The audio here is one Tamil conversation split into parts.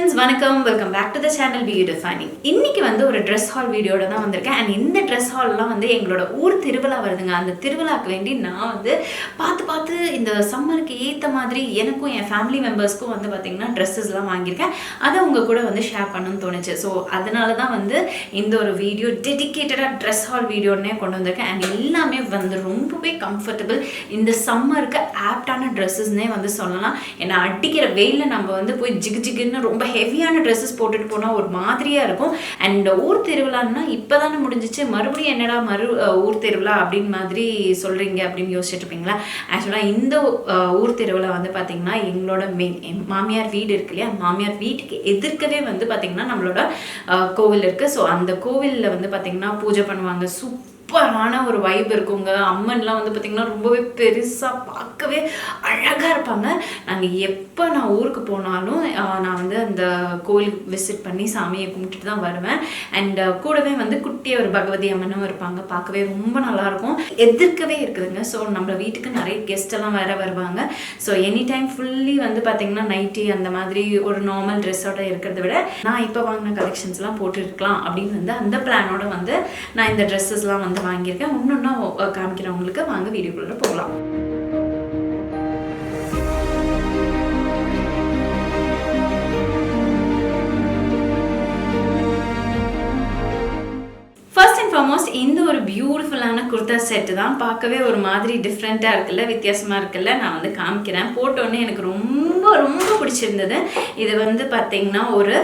friends, வணக்கம். Welcome back to the channel BeYouDefining. இன்னைக்கு வந்து ஒரு ட்ரெஸ் ஹால் வீடியோட தான் வந்திருக்கேன். அண்ட் இந்த ட்ரெஸ் ஹால்லாம் வந்து எங்களோட ஊர் திருவிழா வருதுங்க. அந்த திருவிழாக்கு வேண்டி நான் வந்து பார்த்து இந்த சம்மருக்கு ஏற்ற மாதிரி எனக்கும் என் ஃபேமிலி மெம்பர்ஸ்க்கும் வந்து பார்த்தீங்கன்னா ட்ரெஸ்ஸஸ்லாம் வாங்கியிருக்கேன். அதை உங்கள் கூட வந்து ஷேர் பண்ணணும்னு தோணுச்சு. ஸோ அதனால தான் வந்து இந்த ஒரு வீடியோ டெடிக்கேட்டடாக ட்ரெஸ் ஹால் வீடியோன்னே கொண்டு வந்திருக்கேன். அண்ட் எல்லாமே வந்து ரொம்பவே கம்ஃபர்டபுள், இந்த சம்மருக்கு ஆப்டான ட்ரெஸ்ஸஸ்னே வந்து சொல்லலாம். ஏன்னா அடிக்கிற வெயிலில் நம்ம வந்து போய் ஜிகுன்னு ரொம்ப ஹெவியான ட்ரெஸ்ஸஸ் போட்டுட்டு போனால் ஒரு மாதிரியாக இருக்கும். அண்ட் ஊர் திருவிழான்னா இப்போ தானே முடிஞ்சிச்சு, மறுபடியும் என்னடா ஊர் திருவிழா அப்படின்னு மாதிரி சொல்கிறீங்க அப்படின்னு யோசிச்சுட்டு இருப்பீங்களா? ஆக்சுவலாக இந்த ஊர் திருவிழா வந்து பார்த்திங்கன்னா எங்களோட மாமியார் வீடு இருக்கு இல்லையா, மாமியார் வீட்டுக்கு எதிர்க்கவே வந்து பார்த்திங்கன்னா நம்மளோட கோவில் இருக்குது. ஸோ அந்த கோவிலில் வந்து பார்த்திங்கன்னா பூஜை பண்ணுவாங்க. சூப்பரான ஒரு வைப் இருக்குங்க. அம்மன்லாம் வந்து பார்த்திங்கன்னா ரொம்பவே பெருசாக பார்க்கவே அழகாக இருப்பாங்க. நாங்கள் எப்போ நான் ஊருக்கு போனாலும் நான் வந்து அந்த கோயிலுக்கு விசிட் பண்ணி சாமியை கும்பிட்டுட்டு தான் வருவேன். அண்ட் கூடவே வந்து குட்டிய ஒரு பகவதி அம்மனும் இருப்பாங்க. பார்க்கவே ரொம்ப நல்லாயிருக்கும். எதிர்க்கவே இருக்குதுங்க. ஸோ நம்ம வீட்டுக்கு நிறைய கெஸ்ட் எல்லாம் வேற வருவாங்க. ஸோ எனி டைம் ஃபுல்லி வந்து பார்த்திங்கன்னா நைட்டி அந்த மாதிரி ஒரு நார்மல் ட்ரெஸ்ஸோட இருக்கிறத விட நான் இப்போ வாங்கின கலெக்ஷன்ஸ்லாம் போட்டுருக்கலாம் அப்படின்னு வந்து அந்த பிளானோட வந்து நான் இந்த ட்ரெஸ்ஸஸ்லாம் வந்து வாங்கியிருக்கேன். ஒன்னொன்னா காமிக்கிறவங்களுக்கு வாங்க வீடியோக்குள்ள போகலாம். ஃபர்ஸ்ட் அண்ட் ஃபார்மோஸ்ட் இந்த ஒரு பியூட்டிஃபுல்லான குர்தா செட்டு தான். பார்க்கவே ஒரு மாதிரி டிஃப்ரெண்ட்டாக இருக்குல்ல, வித்தியாசமாக இருக்குல்ல. நான் வந்து காமிக்கிறேன். போட்டோன்னே எனக்கு ரொம்ப ரொம்ப பிடிச்சிருந்தது. இது வந்து பார்த்தீங்கன்னா ஒரு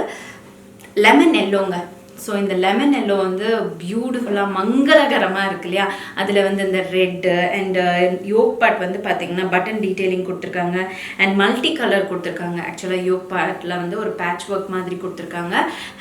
லெமன் எல்லோங்க. ஸோ இந்த லெமன் எல்லோ வந்து பியூட்டிஃபுல்லாக மங்களகரமாக இருக்கு இல்லையா. அதில் வந்து இந்த ரெட்டு அண்ட் யோக் பார்ட் வந்து பார்த்திங்கன்னா பட்டன் டீட்டெயிலிங் கொடுத்துருக்காங்க. அண்ட் மல்டி கலர் கொடுத்துருக்காங்க. ஆக்சுவலாக யோக் பார்ட்டில் வந்து ஒரு பேட்ச் ஒர்க் மாதிரி கொடுத்துருக்காங்க.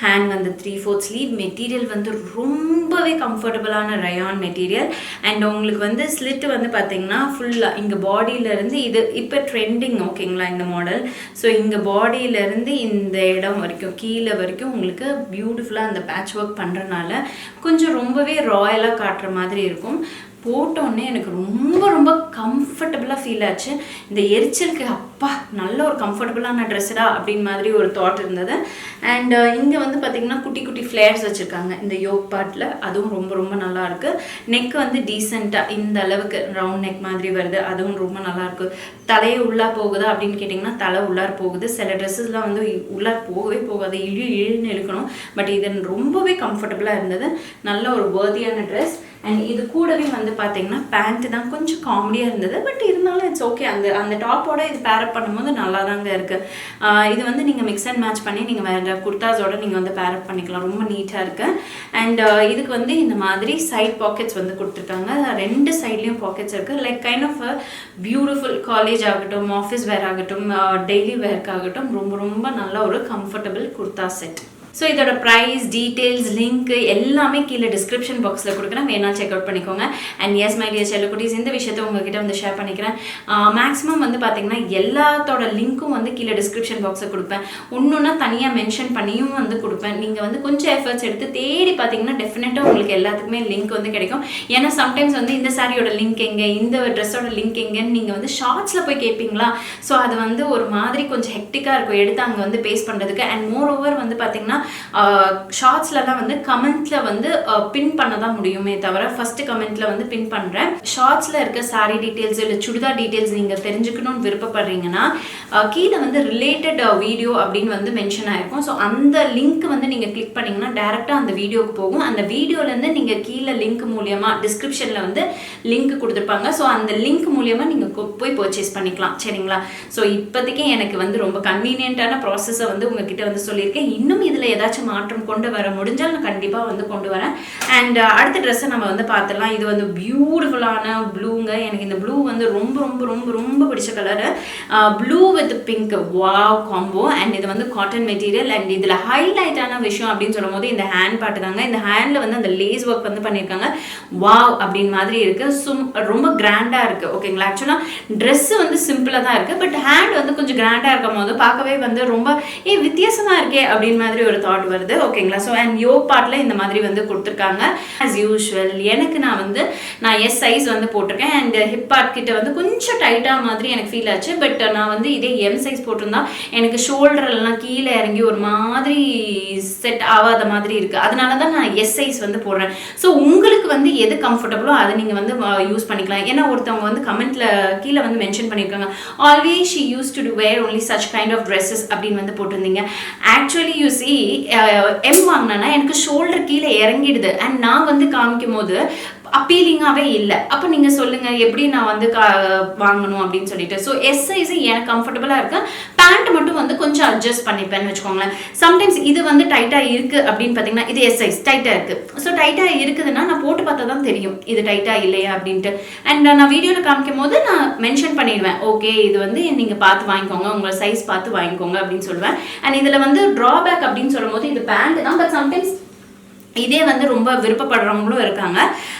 ஹேண்ட் வந்து 3/4 ஸ்லீவ். மெட்டீரியல் வந்து ரொம்பவே கம்ஃபர்டபுளான ரயான் மெட்டீரியல். அண்ட் உங்களுக்கு வந்து ஸ்லிட் வந்து பார்த்திங்கன்னா ஃபுல்லாக இங்கே பாடியிலேருந்து இது இப்போ ட்ரெண்டிங் ஓகேங்களா இந்த மாடல். ஸோ இங்கே பாடியிலேருந்து இந்த இடம் வரைக்கும் கீழே வரைக்கும் உங்களுக்கு பியூட்டிஃபுல்லாக அந்த பேட்ச் ஒர்க் பண்ணுறதுனால கொஞ்சம் ரொம்பவே ராயலாக காட்டுற மாதிரி இருக்கும். போட்டோன்னே எனக்கு ரொம்ப ரொம்ப கம்ஃபர்டபுளாக ஃபீல் ஆச்சு. இந்த எரிச்சலுக்கு அப்பா நல்ல ஒரு கம்ஃபர்டபுளான ட்ரெஸ்ஸடா அப்படின்னு மாதிரி ஒரு தாட் இருந்தது. அண்ட் இங்கே வந்து பார்த்திங்கன்னா குட்டி குட்டி ஃப்ளேர்ஸ் வச்சுருக்காங்க இந்த யோக் பார்ட்டில். அதுவும் ரொம்ப ரொம்ப நல்லாயிருக்கு. நெக் வந்து டீசெண்டாக இந்த அளவுக்கு ரவுண்ட் நெக் மாதிரி வருது. அதுவும் ரொம்ப நல்லாயிருக்கு. தலையை உள்ளா போகுதா அப்படின்னு கேட்டிங்கன்னா தலை உள்ளார் போகுது. சில ட்ரெஸ்ஸஸ்லாம் வந்து உள்ளார் போகவே போகாது, இழுன்னு இழுக்கணும். பட் இது ரொம்பவே கம்ஃபர்டபுளாக இருந்தது. நல்ல ஒரு வர்தியான ட்ரெஸ். அண்ட் இது கூடவே வந்து பார்த்தீங்கன்னா பேண்ட்டு தான் கொஞ்சம் காமெடியாக இருந்தது. பட் இருந்தாலும் இட்ஸ் ஓகே. அந்த டாப்போட இது பேரப் பண்ணும்போது நல்லா தாங்க இருக்குது. இது வந்து நீங்கள் மிக்ஸ் அண்ட் மேட்ச் பண்ணி நீங்கள் வேறு குர்தாஸோட நீங்கள் வந்து பேரப் பண்ணிக்கலாம். ரொம்ப நீட்டாக இருக்குது. அண்ட் இதுக்கு வந்து இந்த மாதிரி சைட் பாக்கெட்ஸ் வந்து கொடுத்துருக்காங்க. ரெண்டு சைட்லேயும் பாக்கெட்ஸ் இருக்குது. Like kind of beautiful college ஆகட்டும், ஆஃபீஸ் வேர் ஆகட்டும், டெய்லி வேர்க்காகட்டும் ரொம்ப ரொம்ப நல்ல ஒரு கம்ஃபர்டபுள் குர்தா செட். ஸோ இதோட ப்ரைஸ் டீட்டெயில்ஸ் லிங்க் எல்லாமே கீழே டிஸ்கிரிப்ஷன் பாக்ஸில் கொடுக்குறேன். வேணால் செக் அவுட் பண்ணிக்கோங்க. அண்ட் எஸ் மை டியர் செல்லக்குட்டீஸ், இந்த விஷயத்தை உங்ககிட்ட வந்து ஷேர் பண்ணிக்கிறேன். மேக்ஸிமம் வந்து பார்த்தீங்கன்னா எல்லாத்தோட லிங்க்கும் வந்து கீழே டிஸ்கிரிப்ஷன் பாக்ஸில் கொடுப்பேன். ஒன்றுன்னா தனியாக மென்ஷன் பண்ணியும் வந்து கொடுப்பேன். நீங்கள் வந்து கொஞ்சம் எஃபர்ட்ஸ் எடுத்து தேடி பார்த்தீங்கன்னா டெஃபினட்டாக உங்களுக்கு எல்லாத்துக்குமே லிங்க் வந்து கிடைக்கும். ஏன்னா சம்டைம்ஸ் வந்து இந்த சாரியோட லிங்க் எங்கே, இந்த ட்ரெஸ்ஸோட லிங்க் எங்கேன்னு நீங்கள் வந்து ஷார்ட்ஸில் போய் கேட்பீங்களா. ஸோ அது வந்து ஒரு மாதிரி கொஞ்சம் ஹெக்டிக்காக இருக்கும் எடுத்து அங்கே வந்து பேஸ் பண்ணுறதுக்கு. அண்ட் மோர் ஓவர் வந்து பார்த்தீங்கன்னா ஷார்ட்ஸ்லாம் வந்து கமெண்ட்ல வந்து பின் பண்ண தான் முடியுமே தவிர ஃபர்ஸ்ட் கமெண்ட்ல வந்து பின் பண்றேன். ஷார்ட்ஸ்ல இருக்க சாரி டீடைல்ஸ் இல்லை சுடிதார் டீடைல்ஸ் நீங்க தெரிஞ்சுக்கணும்னு விருப்பப்படுறீங்கன்னா கீழே வந்து ரிலேட்டட் வீடியோ அப்படின்னு வந்து மென்ஷன் ஆயிருக்கும். ஸோ அந்த லிங்க் வந்து நீங்க கிளிக் பண்ணீங்கன்னா டைரக்டா அந்த வீடியோக்கு போகும். அந்த வீடியோல இருந்து நீங்க கீழே லிங்க் மூலியமா டிஸ்கிரிப்ஷன்ல வந்து லிங்க் கொடுத்துருப்பாங்க. ஸோ அந்த லிங்க் மூலியமா நீங்க போய் பர்ச்சேஸ் பண்ணிக்கலாம். சரிங்களா? ஸோ இப்போதைக்கு எனக்கு வந்து ரொம்ப கன்வீனியன்ட்டான ப்ராசஸை வந்து உங்ககிட்ட வந்து சொல்லியிருக்கேன். இன்னும் இதுல ஏதாச்சும் மாற்றம் கொண்டு வர முடிஞ்சால் நான் கண்டிப்பாக வந்து கொண்டு வரேன். அண்ட் அடுத்த ட்ரெஸ்ஸை நம்ம வந்து பார்த்துடலாம். இது வந்து பியூட்டிஃபுல்லான ப்ளூங்க. எனக்கு இந்த ப்ளூ வந்து ரொம்ப ரொம்ப ரொம்ப ரொம்ப பிடிச்ச colour. Blue with pink wow combo. And இது வந்து காட்டன் மெட்டீரியல். அண்ட் இதில் ஹைலைட்டான விஷயம் அப்படின்னு சொல்லும் போது இந்த ஹேண்ட் பார்ட் தாங்க. இந்த ஹேண்டில் வந்து அந்த லேஸ் ஒர்க் வந்து பண்ணியிருக்காங்க. வாவ் அப்படின்னு மாதிரி இருக்குது. ரொம்ப கிராண்டாக இருக்குது. ஓகேங்களா? ஆக்சுவலாக ட்ரெஸ்ஸு வந்து சிம்பிளாக தான் இருக்குது. பட் ஹேண்ட் வந்து கொஞ்சம் கிராண்டாக இருக்கும் போது பார்க்கவே வந்து ரொம்ப வித்தியாசமாக இருக்கே அப்படின்னு மாதிரி ஒரு ஒரு தாட் வருது. ஓகேங்களா? ஸோ அண்ட் யோ பார்ட்டில் இந்த மாதிரி வந்து கொடுத்துருக்காங்க. ஆஸ் யூஷுவல் எனக்கு நான் எஸ் சைஸ் வந்து போட்டிருக்கேன். அண்ட் ஹிப் பார்ட் கிட்ட வந்து கொஞ்சம் டைட்டாக மாதிரி எனக்கு ஃபீல் ஆச்சு. பட் நான் வந்து இதே எம் சைஸ் போட்டிருந்தா எனக்கு ஷோல்டர்லாம் கீழே இறங்கி ஒரு மாதிரி செட் ஆகாத மாதிரி இருக்குது. அதனால தான் நான் எஸ் சைஸ் வந்து போடுறேன். ஸோ உங்களுக்கு வந்து எது கம்ஃபர்டபுளோ அதை நீங்கள் வந்து யூஸ் பண்ணிக்கலாம். ஏன்னா ஒருத்தவங்க வந்து கமெண்ட்ல கீழே வந்து மென்ஷன் பண்ணியிருக்காங்க, always she use to wear only such kind of dresses அப்படின்னு வந்து போட்டிருந்தீங்க. ஆக்சுவலி யூ சி எம் வாங்கினா எனக்கு ஷோல்டர் கீழே இறங்கிடுது. அண்ட் நான் வந்து காமிக்கும் போது அப்பீலிங்காகவே இல்லை. அப்போ நீங்கள் சொல்லுங்கள் எப்படி நான் வந்து வாங்கணும் அப்படின்னு சொல்லிட்டு. ஸோ எஸ் சைஸு எனக்கு கம்ஃபர்டபுளாக இருக்கு. பேண்ட் மட்டும் வந்து கொஞ்சம் அட்ஜஸ்ட் பண்ணிப்பேன்னு வச்சுக்கோங்களேன். சம்டைம்ஸ் இது வந்து டைட்டாக இருக்குது அப்படின்னு பார்த்தீங்கன்னா இது எஸ் சைஸ் டைட்டாக இருக்குது. ஸோ டைட்டாக இருக்குதுன்னா நான் போட்டு பார்த்தா தான் தெரியும் இது டைட்டாக இல்லையா அப்படின்ட்டு. அண்ட் நான் வீடியோவில் காமிக்கும் போது நான் மென்ஷன் பண்ணிடுவேன், ஓகே இது வந்து நீங்கள் பார்த்து வாங்கிக்கோங்க, உங்கள் சைஸ் பார்த்து வாங்கிக்கோங்க அப்படின்னு சொல்லுவேன். அண்ட் இதில் வந்து ட்ராபேக் அப்படின்னு சொல்லும் போது இது பேண்ட் தான். பட் சம்டைம்ஸ் இதே வந்து ரொம்ப விருப்பப்படுறவங்களும் இருக்காங்க.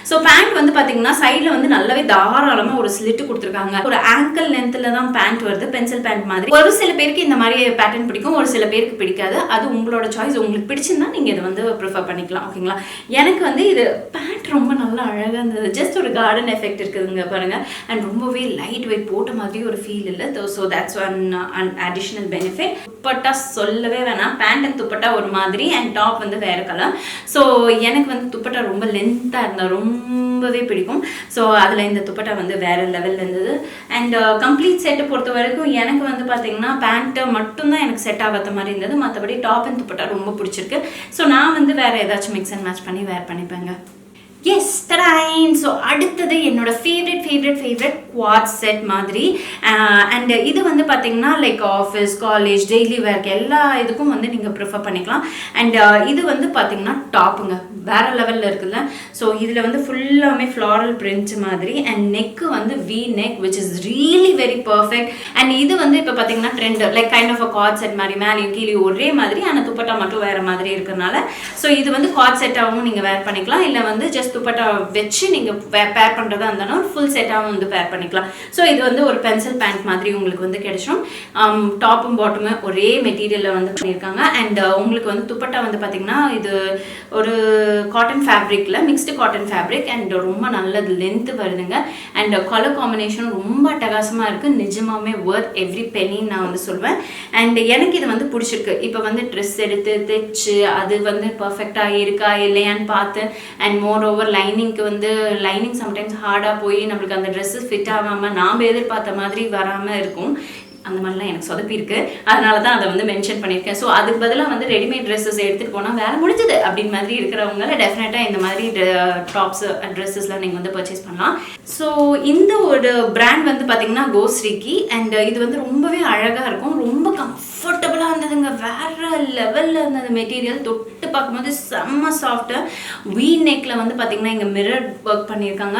ஸோ பேண்ட் வந்து பார்த்தீங்கன்னா சைடில் வந்து நல்லாவே தாராளமாக ஒரு ஸ்லிட்டு கொடுத்துருக்காங்க. ஒரு ஆங்கிள் லென்த்தில் தான் பேண்ட் வருது, பென்சில் பேண்ட் மாதிரி. ஒரு சில பேருக்கு இந்த மாதிரி பேட்டர்ன் பிடிக்கும், ஒரு சில பேருக்கு பிடிக்காது. அது உங்களோட சாய்ஸ். உங்களுக்கு பிடிச்சிருந்தா நீங்கள் இதை வந்து ப்ரிஃபர் பண்ணிக்கலாம். ஓகேங்களா? எனக்கு வந்து இது பேண்ட் ரொம்ப நல்லா அழகாக இருந்தது. ஜஸ்ட் ஒரு கார்டன் எஃபெக்ட் இருக்குதுங்க பாருங்கள். அண்ட் ரொம்பவே லைட் வெயிட் போட்ட மாதிரி ஒரு ஃபீல் இல்லை. So that's one additional benefit. Dupatta சொல்லவே வேணாம். பேண்ட் அண்ட் துப்பட்டா ஒரு மாதிரி அண்ட் டாப் வந்து வேறு கலர். ஸோ எனக்கு வந்து துப்பட்டா ரொம்ப லென்த்தாக இருந்தால் ரொம்பவே பிடிக்கும். ஸோ அதில் இந்த துப்பட்டா வந்து வேறு லெவலில் இருந்தது. அண்ட் கம்ப்ளீட் செட்டை பொறுத்த வரைக்கும் எனக்கு வந்து பார்த்தீங்கன்னா பேண்ட்டு மட்டும்தான் எனக்கு செட் ஆகாத மாதிரி இருந்தது. மற்றபடி டாப் அண்ட் துப்பட்டா ரொம்ப பிடிச்சிருக்கு. ஸோ நான் வந்து வேறு ஏதாச்சும் மிக்ஸ் அண்ட் மேட்ச் பண்ணி வேர் பண்ணிப்பேங்க. எஸ் தடாயின். ஸோ அடுத்தது என்னோட ஃபேவரட் குவாட் செட் மாதிரி. அண்ட் இது வந்து பார்த்தீங்கன்னா like office, college, daily wear எல்லா இதுக்கும் வந்து நீங்கள் ப்ரிஃபர் பண்ணிக்கலாம். அண்ட் இது வந்து பார்த்தீங்கன்னா டாப்புங்க வேறு லெவலில் இருக்குல்ல. ஸோ இதில் வந்து ஃபுல்லாமே ஃப்ளாரல் பிரிண்ட் மாதிரி. அண்ட் நெக்கு வந்து V neck which is really very perfect. And இது வந்து இப்போ பார்த்தீங்கன்னா trend like kind of a co-ord set மாதிரி, மேலேயும் கீழே ஒரே மாதிரி. ஆனால் துப்பட்டா மட்டும் வேறு மாதிரி இருக்கிறதுனால ஸோ இது வந்து காட் செட்டாகவும் நீங்கள் வேர் பண்ணிக்கலாம். இல்லை வந்து ஜஸ்ட் துப்பட்டா வச்சு நீங்கள் பேர் பண்ணுறதா இருந்தாலும் ஃபுல் செட்டாகவும் வந்து பேர் பண்ணிக்கலாம். ஸோ இது வந்து ஒரு பென்சில் பேண்ட் மாதிரி உங்களுக்கு வந்து கிடைச்சிடும். டாப்பும் பாட்டமும் ஒரே மெட்டீரியலில் வந்து பண்ணியிருக்காங்க. அண்ட் உங்களுக்கு வந்து துப்பட்டா வந்து பார்த்தீங்கன்னா இது ஒரு காட்டன் ஃபேப்ரிக்கில் மிக்ஸ்டு காட்டன் ஃபேப்ரிக். அண்ட் ரொம்ப நல்லது லென்த்து வருதுங்க. அண்ட் கலர் காம்பினேஷன் ரொம்ப அட்டகாசமாக இருக்குது. நிஜமாவே ஒர்த் எவ்ரி பெனின்னு நான் வந்து சொல்வேன். அண்ட் எனக்கு இது வந்து பிடிச்சிருக்கு. இப்போ வந்து ட்ரெஸ் எடுத்து தைச்சு அது வந்து பர்ஃபெக்டாக இருக்கா இல்லையான்னு பார்த்து அண்ட் மோர் ஓவர் லைனிங்க்கு வந்து லைனிங் சம்டைம்ஸ் ஹார்டாக போய் நம்மளுக்கு அந்த ட்ரெஸ்ஸஸ் ஃபிட் ஆகாமல் நாம் எதிர்பார்த்த மாதிரி வராமல் இருக்கும். அந்த மாதிரிலாம் எனக்கு சொதப்பி இருக்கு. அதனால தான் அதை வந்து மென்ஷன் பண்ணியிருக்கேன். ஸோ அதுக்கு பதிலாக வந்து ரெடிமேட் ட்ரெஸ்ஸஸ் எடுத்துகிட்டு போனால் வேலை முடிஞ்சது அப்படின்னு மாதிரி இருக்கிறவங்கள டெஃபினட்டாக இந்த மாதிரி டாப்ஸ் ட்ரெஸ்ஸஸ்லாம் நீங்கள் வந்து பர்ச்சேஸ் பண்ணலாம். ஸோ இந்த ஒரு பிராண்ட் வந்து பார்த்தீங்கன்னா கோஸ்ரீக்கி. அண்ட் இது வந்து ரொம்பவே அழகாக இருக்கும், ரொம்ப கம்ஃபர்டபுளாக இருந்ததுங்க. வேறு லெவலில் இருந்தது மெட்டீரியல். தொட்டு பார்க்கும்போது செம்ம சாஃப்ட்டு. வீ நெக்கில் வந்து பார்த்தீங்கன்னா இங்கே மிரர் ஒர்க் பண்ணியிருக்காங்க.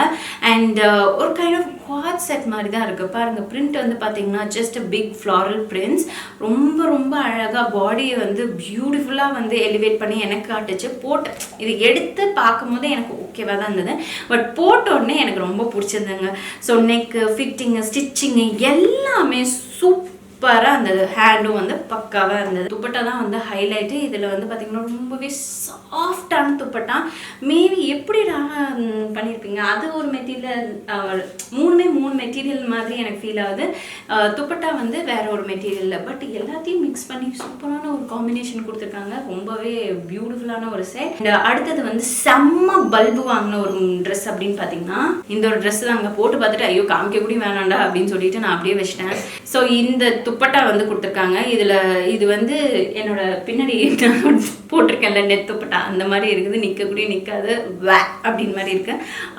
அண்ட் ஒரு கைண்ட் ஆஃப் குவாட் செட் மாதிரி தான் இருக்குது பாருங்கள். பிரிண்ட் வந்து பார்த்தீங்கன்னா ஜஸ்ட் பிக் ஃப்ளாரல் பிரிண்ட்ஸ். ரொம்ப ரொம்ப அழகாக பாடியை வந்து பியூட்டிஃபுல்லாக வந்து எலிவேட் பண்ணி எனக்கு காட்டுச்சு. போட்டு இது எடுத்து பார்க்கும்போது எனக்கு ஓகேவாக தான் இருந்தது. பட் போட்டோடனே எனக்கு ரொம்ப பிடிச்சிருந்ததுங்க. ஸோ நெக்கு, ஃபிட்டிங்கு, ஸ்டிச்சிங்கு எல்லாமே சூப்பராக இருந்தது. ஹேண்டும் வந்து பக்காவாக இருந்தது. துப்பட்டா தான் வந்து ஹைலைட்டு. இதில் வந்து பார்த்திங்கன்னா ரொம்பவே சாஃப்டான துப்பட்டா. மேபி எப்படி பண்ணியிருப்பீங்க, அது ஒரு மெட்டீரியல், மூணு மெட்டீரியல் மாதிரி எனக்கு ஃபீல் ஆகுது. துப்பட்டா வந்து வேற ஒரு மெட்டீரியலில். பட் எல்லாத்தையும் மிக்ஸ் பண்ணி சூப்பரான ஒரு காம்பினேஷன் கொடுத்துருக்காங்க. ரொம்பவே பியூட்டிஃபுல்லான ஒரு செட். அடுத்தது வந்து செம்ம பல்பு வாங்கின ஒரு ட்ரெஸ் அப்படின்னு பார்த்தீங்கன்னா இந்த ஒரு ட்ரெஸ் அங்கே போட்டு பார்த்துட்டு ஐயோ காமிக்க கூட வேணாண்டா அப்படின்னு சொல்லிட்டு நான் அப்படியே வச்சிட்டேன். ஸோ இந்த துப்பட்டா வந்து கொடுத்துருக்காங்க. இது வந்து என்னோட பின்னாடி போட்டிருக்கேன்ல நெட் துப்பட்டா அந்த மாதிரி இருக்குது. நிற்கக்கூடிய நிற்காது வே அப்படின்னு மாதிரி இருக்கு.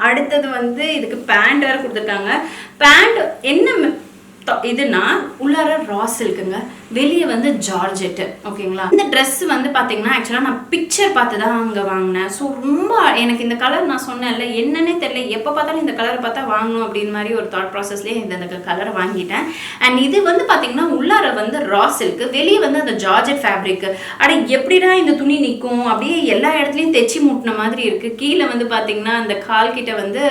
அடுத்தது வந்து இதுக்கு பேண்ட் வேறு கொடுத்துருக்காங்க. பேண்ட் என்ன இதுனா உள்ளார ரா சில்க்குங்க, வெளியே வந்து ஜார்ஜெட்டு. ஓகேங்களா? இந்த ட்ரெஸ் வந்து பார்த்தீங்கன்னா ஆக்சுவலாக நான் பிக்சர் பார்த்து தான் அங்கே வாங்கினேன். ஸோ ரொம்ப எனக்கு இந்த கலர் நான் சொன்னேன்ல என்னன்னே தெரியல, எப்போ பார்த்தாலும் இந்த கலரை பார்த்தா வாங்கணும் அப்படின்னு மாதிரி ஒரு தாட் ப்ராசஸ்லேயே இந்த கலரை வாங்கிட்டேன். அண்ட் இது வந்து பார்த்தீங்கன்னா உள்ளார வந்து ரா சில்க்கு, வெளியே வந்து அந்த ஜார்ஜெட் ஃபேப்ரிக்கு. அட எப்படிடா இந்த துணி நிற்கும், அப்படியே எல்லா இடத்துலையும் தைச்சி மூட்டின மாதிரி இருக்குது. கீழே வந்து பார்த்தீங்கன்னா அந்த கால் கிட்ட வந்து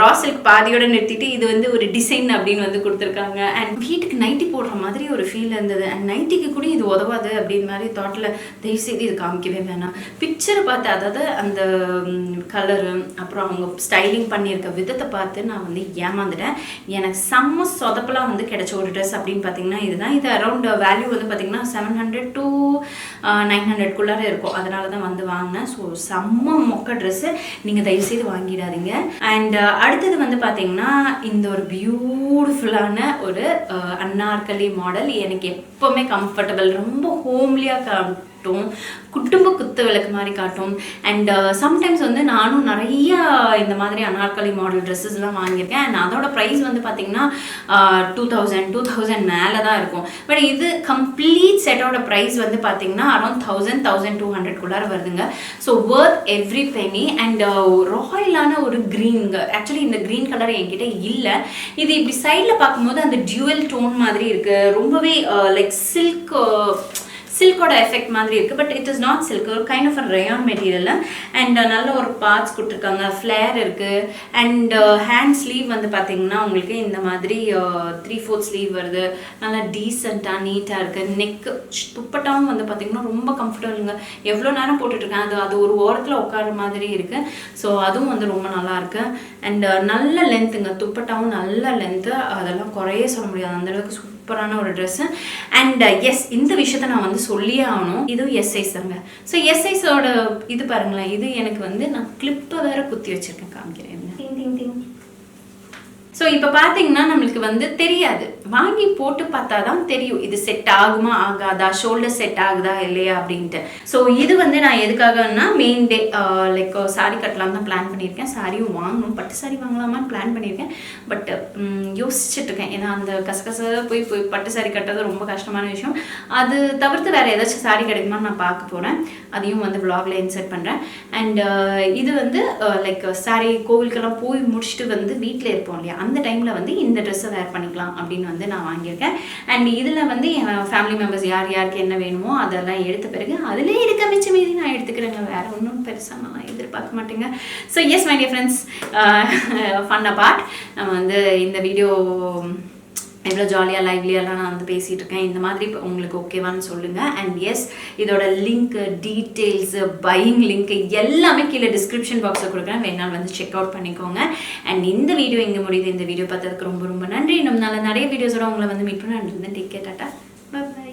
ரா சில்க் பாதியோட நிறுத்திட்டு இது வந்து ஒரு டிசைன் அப்படின்னு வந்து கொடுத்துருக்காங்க. அண்ட் வீட்டுக்கு நைட்டி போடுற மாதிரி ஒரு ஃபீல் இருந்தது. அண்ட் நைட்டிக்கு கூட இது உதவாது அப்படின்னு மாதிரி தாட்டில் தயவுசெய்து இது காமிக்கவே வேணாம். பிக்சரை பார்த்து, அதாவது அந்த கலரு அப்புறம் அவங்க ஸ்டைலிங் பண்ணியிருக்க விதத்தை பார்த்து நான் வந்து ஏமாந்துட்டேன். எனக்கு செம்ம சொதப்பெல்லாம் வந்து கிடைச்ச ஒரு ட்ரெஸ் அப்படின்னு பார்த்தீங்கன்னா இதுதான். இது அரௌண்ட் வேல்யூ வந்து பார்த்தீங்கன்னா 700 to 900 இருக்கும். அதனால தான் வந்து வாங்கினேன். ஸோ செம்ம மொக்க ட்ரெஸ்ஸு, நீங்கள் தயவுசெய்து வாங்கிடாதீங்க. அண்ட் அடுத்தது வந்து பார்த்தீங்கன்னா இந்த ஒரு பியூட்டிஃபுல்லான ஒரு அன்னார்கலி மாடல். எனக்கு எப்போவுமே கம்ஃபர்டபுள், ரொம்ப ஹோம்லியாக காட்டும், குடும்ப குத்து விளக்கு மாதிரி காட்டும். அண்ட் சம்டைம்ஸ் வந்து நானும் நிறைய இந்த மாதிரி அனார்கலி மாடல் ட்ரெஸ்ஸஸ்லாம் வாங்கியிருக்கேன். அண்ட் அதோட ப்ரைஸ் வந்து பார்த்தீங்கன்னா 2000 மேலே தான் இருக்கும். பட் இது கம்ப்ளீட் செட்டோட ப்ரைஸ் வந்து பார்த்தீங்கன்னா அரௌண்ட் 1200 வருதுங்க. So worth every penny. And ராயலான ஒரு க்ரீனுங்க. ஆக்சுவலி இந்த க்ரீன் கலர் என்கிட்ட இல்லை. இது இப்படி சைடில் பார்க்கும்போது அந்த டியூவல் டோன் மாதிரி இருக்குது. ரொம்பவே லைக் சில்கோட எஃபெக்ட் மாதிரி இருக்குது. But it is not silk, ஒரு kind of a rayon material. And நல்ல ஒரு பார்ட்ஸ் கொடுத்துருக்காங்க, ஃப்ளேர் இருக்குது. அண்ட் ஹேண்ட் ஸ்லீவ் வந்து பார்த்தீங்கன்னா உங்களுக்கு இந்த மாதிரி 3/4 ஸ்லீவ் வருது. நல்லா டீசெண்டாக நீட்டாக இருக்குது. நெக்கு துப்பட்டாவும் வந்து பார்த்தீங்கன்னா ரொம்ப கம்ஃபர்டபுளுங்க. எவ்வளோ நேரம் போட்டுட்ருக்கேன், அது ஒரு ஓரத்தில் உட்கார மாதிரி இருக்குது. ஸோ அதுவும் வந்து ரொம்ப நல்லாயிருக்கு. அண்ட் நல்ல லென்த்துங்க, துப்பட்டாவும் நல்ல லென்த்து, அதெல்லாம் குறைய சொல்ல முடியாது, அந்தளவுக்கு சூப்பரான ஒரு ட்ரெஸ்ஸு. அண்ட் எஸ், இந்த விஷயத்த நான் வந்து சொல்லியே ஆகணும். இதுவும் எஸ் சைஸ் தாங்க. ஸோ எஸ் சைஸோட இது பாருங்களேன். இது எனக்கு வந்து நான் கிளிப்பை வேற குத்தி வச்சிருக்கேன், காமிக்கிறேன். ஸோ இப்போ பார்த்தீங்கன்னா நம்மளுக்கு வந்து தெரியாது, வாங்கி போட்டு பார்த்தா தான் தெரியும் இது செட் ஆகுமா ஆகாதா, ஷோல்டர் செட் ஆகுதா இல்லையா அப்படின்ட்டு. ஸோ இது வந்து நான் எதுக்காகன்னா மெயின் டே லைக் சாரீ கட்டலாம் தான் பிளான் பண்ணியிருக்கேன். சாரியும் வாங்கணும், பட்டு சாரி வாங்கலாமான்னு பிளான் பண்ணியிருக்கேன். பட் யோசிச்சுட்ருக்கேன். ஏன்னா அந்த கசகச போய் பட்டு சாரி கட்டுறது ரொம்ப கஷ்டமான விஷயம். அது தவிர்த்து வேறு ஏதாச்சும் சாரி கிடைக்குமான்னு நான் பார்க்க போகிறேன். அதையும் வந்து vlogல இன்சர்ட் பண்ணுறேன். அண்ட் இது வந்து லைக் சாரி கோவிலுக்கெல்லாம் போய் முடிச்சுட்டு வந்து வீட்டில் இருப்போம் இல்லையா, அந்த டைமில் வந்து இந்த ட்ரெஸ்ஸை வேர் பண்ணிக்கலாம் அப்படின்னு வந்து நான் வாங்கியிருக்கேன். அண்ட் இதில் வந்து என் ஃபேமிலி மெம்பர்ஸ் யாருக்கு என்ன வேணுமோ அதெல்லாம் எடுத்த பிறகு அதிலே இருக்க மிச்சம் மீறி நான் எடுத்துக்கிறேங்க. வேறு ஒன்றும் பெருசாக நான் எதிர்பார்க்க மாட்டேங்க. So S my dear friends, fun part. நம்ம வந்து இந்த வீடியோ எவ்வளோ ஜாலியாக லைவ்லியெல்லாம் நான் வந்து பேசிகிட்டு இருக்கேன். இந்த மாதிரி உங்களுக்கு ஓகேவான்னு சொல்லுங்கள். அண்ட் எஸ், இதோட லிங்க்கு, டீட்டெயில்ஸு, பையிங் லிங்க்கு எல்லாமே கீழே டிஸ்கிரிப்ஷன் பாக்ஸில் கொடுக்குறேன், வேணாலும் வந்து செக் அவுட் பண்ணிக்கோங்க. அண்ட் இந்த வீடியோ இங்கே முடியுது. இந்த வீடியோ பார்த்ததுக்கு ரொம்ப ரொம்ப நன்றி. இன்னும் நல்ல நிறைய வீடியோஸோட உங்களை வந்து மீட் பண்ண. Take care, tata, bye by.